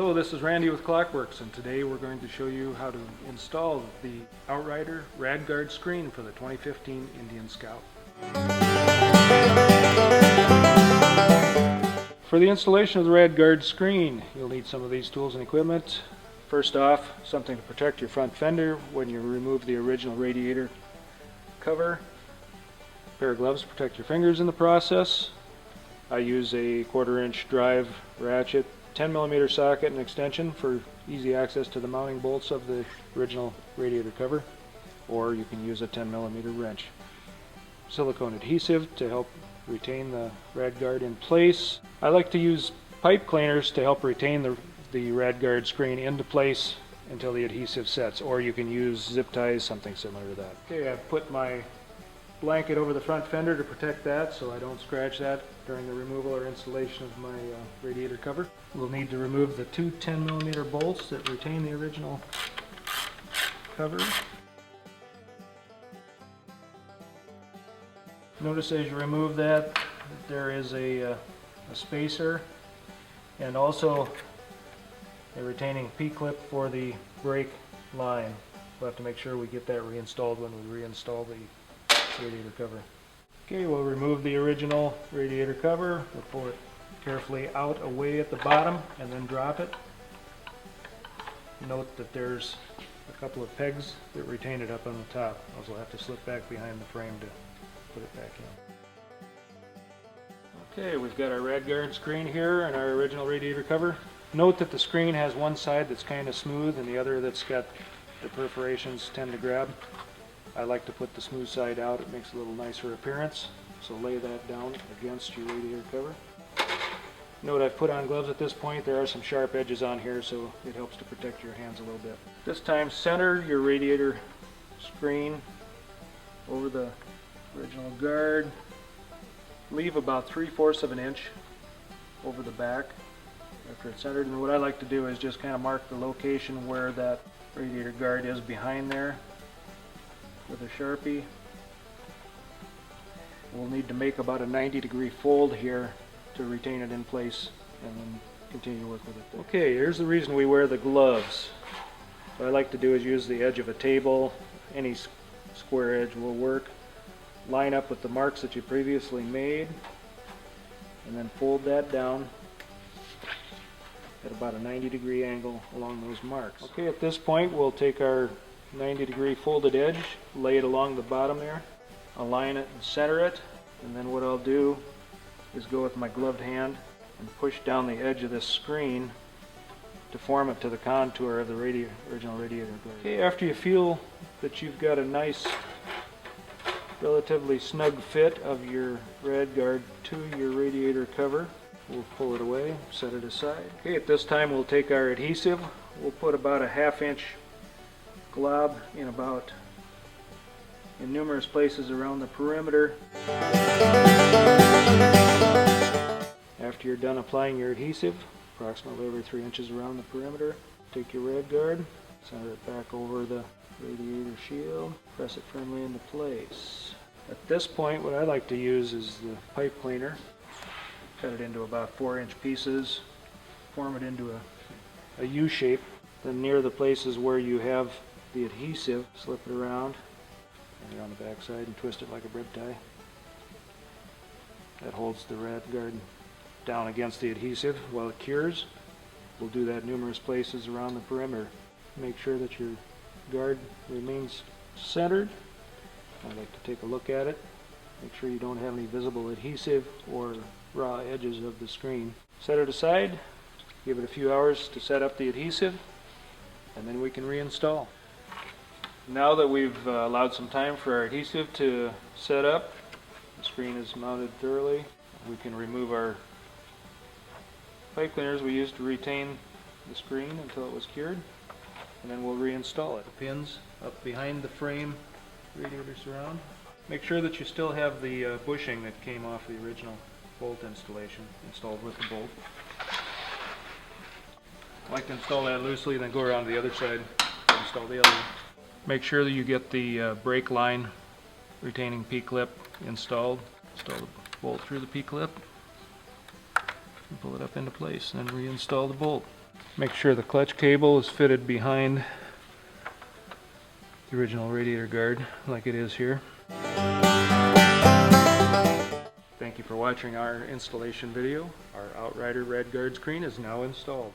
Hello, this is Randy with Klock Werks, and today we're going to show you how to install the Outrider Rad Guard Screen for the 2015 Indian Scout. For the installation of the Rad Guard Screen, you'll need some of these tools and equipment. First off, something to protect your front fender when you remove the original radiator cover. A pair of gloves to protect your fingers in the process. I use a 1/4-inch drive ratchet, 10mm socket and extension for easy access to the mounting bolts of the original radiator cover, or you can use a 10mm wrench. Silicone adhesive to help retain the Rad Guard in place. I like to use pipe cleaners to help retain the Rad Guard screen into place until the adhesive sets, or you can use zip ties, something similar to that. Okay, I've put my blanket over the front fender to protect that so I don't scratch that during the removal or installation of my radiator cover. We'll need to remove the two 10mm bolts that retain the original cover. Notice as you remove that there is a spacer and also a retaining P-clip for the brake line. We'll have to make sure we get that reinstalled when we reinstall the radiator cover. Okay, we'll remove the original radiator cover. We'll pull it carefully out away at the bottom and then drop it. Note that there's a couple of pegs that retain it up on the top. Those will have to slip back behind the frame to put it back in. Okay, we've got our Rad Guard screen here and our original radiator cover. Note that the screen has one side that's kind of smooth and the other that's got the perforations tend to grab. I like to put the smooth side out. It makes a little nicer appearance. So lay that down against your radiator cover. Note I've put on gloves at this point. There are some sharp edges on here, so it helps to protect your hands a little bit. This time center your radiator screen over the original guard. Leave about 3/4 of an inch over the back after it's centered. And what I like to do is just kind of mark the location where that radiator guard is behind there with a Sharpie. We'll need to make about a 90-degree fold here to retain it in place and then continue to work with it. Okay, here's the reason we wear the gloves. What I like to do is use the edge of a table. Any square edge will work. Line up with the marks that you previously made and then fold that down at about a 90-degree angle along those marks. Okay, at this point we'll take our 90-degree folded edge, lay it along the bottom there, align it and center it, and then what I'll do is go with my gloved hand and push down the edge of this screen to form it to the contour of the original radiator guard. Okay, after you feel that you've got a nice, relatively snug fit of your Rad Guard to your radiator cover, we'll pull it away, set it aside. Okay, at this time we'll take our adhesive. We'll put about a 1/2 inch glob in numerous places around the perimeter. After you're done applying your adhesive, approximately every 3 inches around the perimeter, take your Rad Guard, center it back over the radiator shield, press it firmly into place. At this point, what I like to use is the pipe cleaner. Cut it into about 4-inch pieces, form it into a U shape. Then near the places where you have the adhesive, slip it around and on the back side and twist it like a rib tie. That holds the Rad Guard down against the adhesive while it cures. We'll do that numerous places around the perimeter. Make sure that your guard remains centered. I like to take a look at it. Make sure you don't have any visible adhesive or raw edges of the screen. Set it aside, give it a few hours to set up the adhesive, and then we can reinstall. Now that we've allowed some time for our adhesive to set up, the screen is mounted thoroughly, we can remove our pipe cleaners we used to retain the screen until it was cured, and then we'll reinstall it. The pins up behind the frame radiator surround. Make sure that you still have the bushing that came off the original bolt installation installed with the bolt. I like to install that loosely, then go around to the other side and install the other one. Make sure that you get the brake line retaining P-clip installed. Install the bolt through the P-clip and pull it up into place, and then reinstall the bolt. Make sure the clutch cable is fitted behind the original radiator guard like it is here. Thank you for watching our installation video. Our Outrider Rad Guard Screen is now installed.